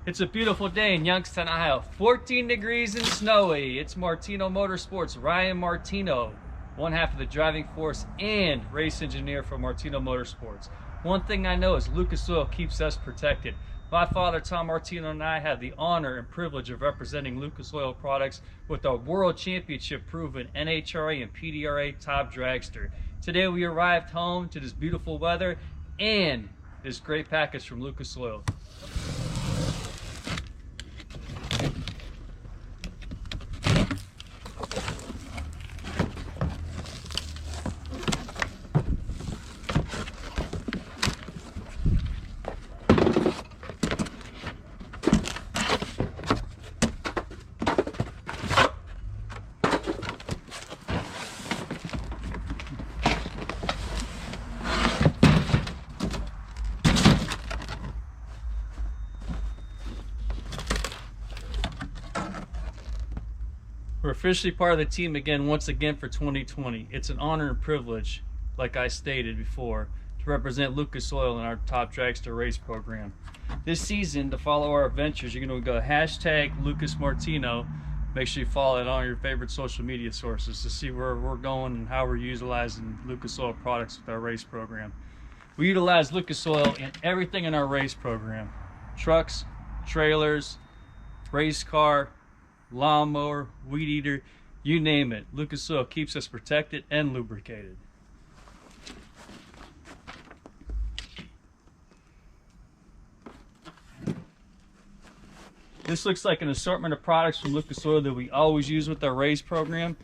It's a beautiful day in Youngstown, Ohio. 14 degrees and snowy. It's Martino Motorsports, Ryan Martino, one half of the driving force and race engineer for Martino Motorsports. One thing I know is Lucas Oil keeps us protected. My father, Tom Martino, and I have the honor and privilege of representing Lucas Oil products with our World Championship proven NHRA and PDRA top dragster. Today we arrived home to this beautiful weather and this great package from Lucas Oil. We're officially part of the team again, once again for 2020. It's an honor and privilege, like I stated before, to represent Lucas Oil in our top dragster race program. This season, to follow our adventures, you're going to go hashtag Lucas Martino. Make sure you follow it on your favorite social media sources to see where we're going and how we're utilizing Lucas Oil products with our race program. We utilize Lucas Oil in everything in our race program. Trucks, trailers, race car, lawnmower, weed eater, you name it. Lucas Oil keeps us protected and lubricated. This looks like an assortment of products from Lucas Oil that we always use with our race program.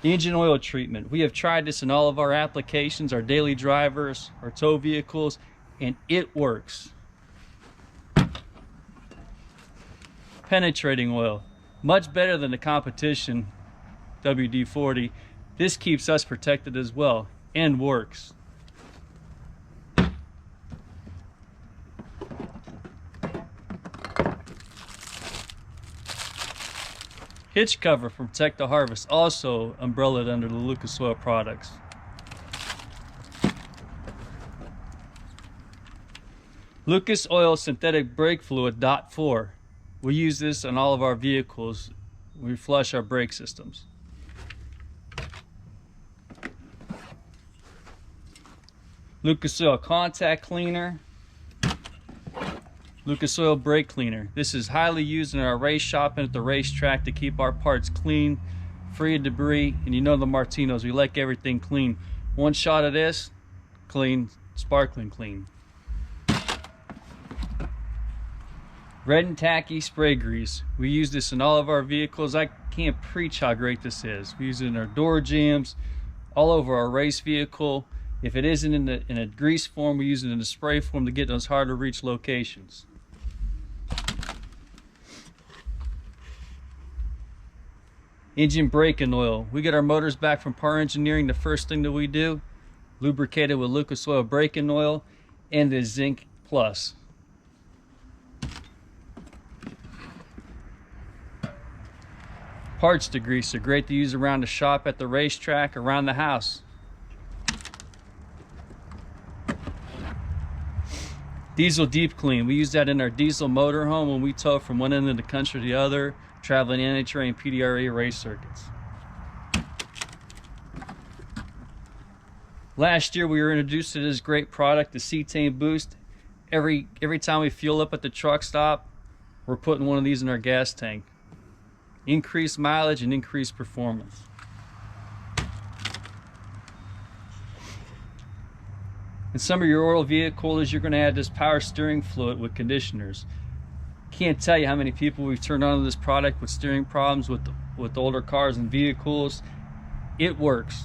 The engine oil treatment. We have tried this in all of our applications, our daily drivers, our tow vehicles, and it works. Penetrating oil. Much better than the competition, WD-40. This keeps us protected as well and works. Hitch cover from Protect the Harvest, also umbrellaed under the Lucas Oil products. Lucas Oil synthetic brake fluid .4. We use this on all of our vehicles when we flush our brake systems. Lucas Oil contact cleaner. Lucas Oil brake cleaner. This is highly used in our race shop and at the racetrack to keep our parts clean, free of debris, and you know the Martinos, we like everything clean. One shot of this, clean, sparkling clean. Red and tacky spray grease. We use this in all of our vehicles. I can't preach how great this is. We use it in our door jams, all over our race vehicle. If it isn't in a grease form, we use it in a spray form to get those hard to reach locations. Engine braking oil. We get our motors back from Power Engineering. The first thing that we do, lubricate it with Lucas Oil braking oil and the Zinc Plus. Parts degreaser, great to use around the shop, at the racetrack, around the house. Diesel deep clean. We use that in our diesel motorhome when we tow from one end of the country to the other, traveling NHRA and PDRA race circuits. Last year we were introduced to this great product, the Cetane Boost. Every time we fuel up at the truck stop, we're putting one of these in our gas tank. Increased mileage and increased performance. In some of your oil vehicles, you're going to add this power steering fluid with conditioners. Can't tell you how many people we've turned on to this product with steering problems with older cars and vehicles. It works.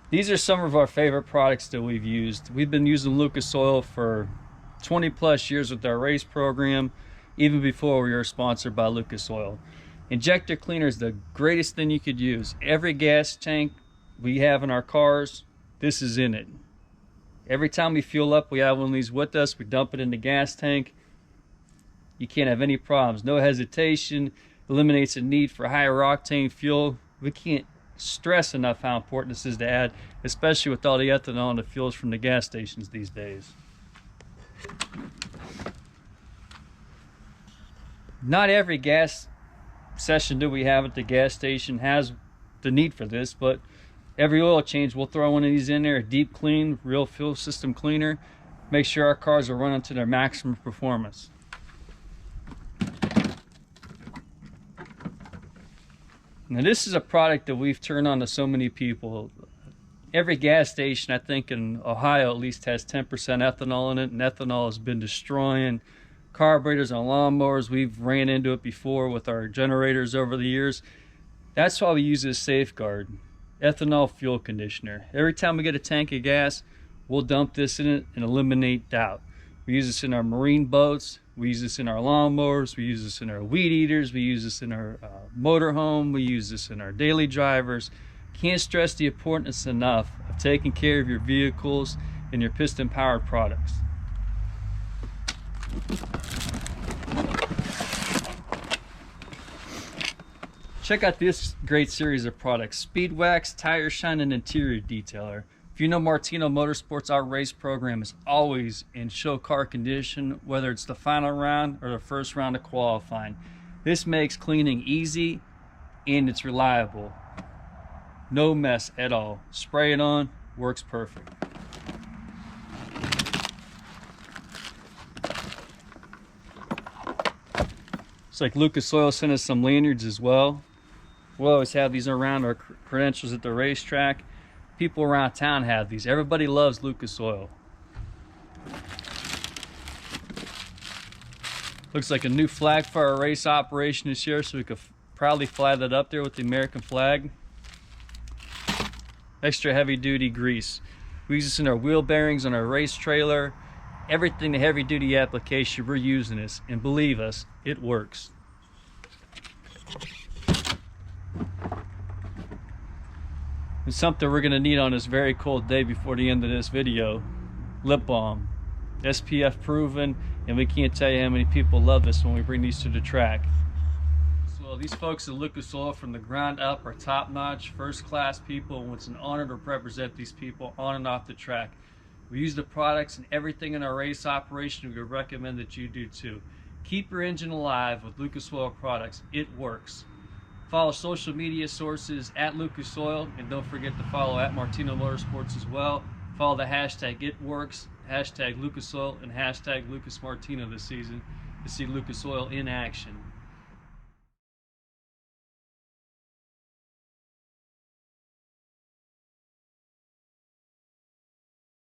These are some of our favorite products that we've used. We've been using Lucas Oil for 20 plus years with our race program, even before we were sponsored by Lucas Oil. Injector cleaner is the greatest thing you could use. Every gas tank we have in our cars, this is in it. Every time we fuel up, we have one of these with us. We dump it in the gas tank. You can't have any problems. No hesitation. Eliminates the need for higher octane fuel. We can't stress enough how important this is to add, especially with all the ethanol and the fuels from the gas stations these days. Not every gas session that we have at the gas station has the need for this, but every oil change we'll throw one of these in there, a deep clean, real fuel system cleaner. Make sure our cars are running to their maximum performance. Now this is a product that we've turned on to so many people. Every gas station, I think in Ohio at least, has 10% ethanol in it, and ethanol has been destroying carburetors and lawnmowers. We've ran into it before with our generators over the years. That's why we use this safeguard, ethanol fuel conditioner. Every time we get a tank of gas, we'll dump this in it and eliminate doubt. We use this in our marine boats, we use this in our lawnmowers, we use this in our weed eaters, we use this in our motorhome, we use this in our daily drivers. Can't stress the importance enough of taking care of your vehicles and your piston powered products. Check out this great series of products: Speed Wax, Tire Shine, and Interior Detailer. If you know Martino Motorsports, our race program is always in show car condition, whether it's the final round or the first round of qualifying. This makes cleaning easy and it's reliable. No mess at all. Spray it on, works perfect. It's like Lucas Oil sent us some lanyards as well. We'll always have these around our credentials at the racetrack. People around town have these. Everybody loves Lucas Oil. Looks like a new flag for our race operation this year, so we could proudly fly that up there with the American flag. Extra heavy duty grease. We use this in our wheel bearings on our race trailer. Everything the heavy duty application, we're using this, and believe us, it works. And something we're going to need on this very cold day before the end of this video: lip balm. SPF proven, and we can't tell you how many people love this when we bring these to the track. So these folks at Lucas Oil from the ground up are top-notch, first-class people, and it's an honor to represent these people on and off the track. We use the products and everything in our race operation. We recommend that you do too. Keep your engine alive with Lucas Oil products. It works. Follow social media sources at Lucas Oil, and don't forget to follow at Martino Motorsports as well. Follow the hashtag #ItWorks, hashtag Lucas Oil, and hashtag Lucas Martino this season to see Lucas Oil in action.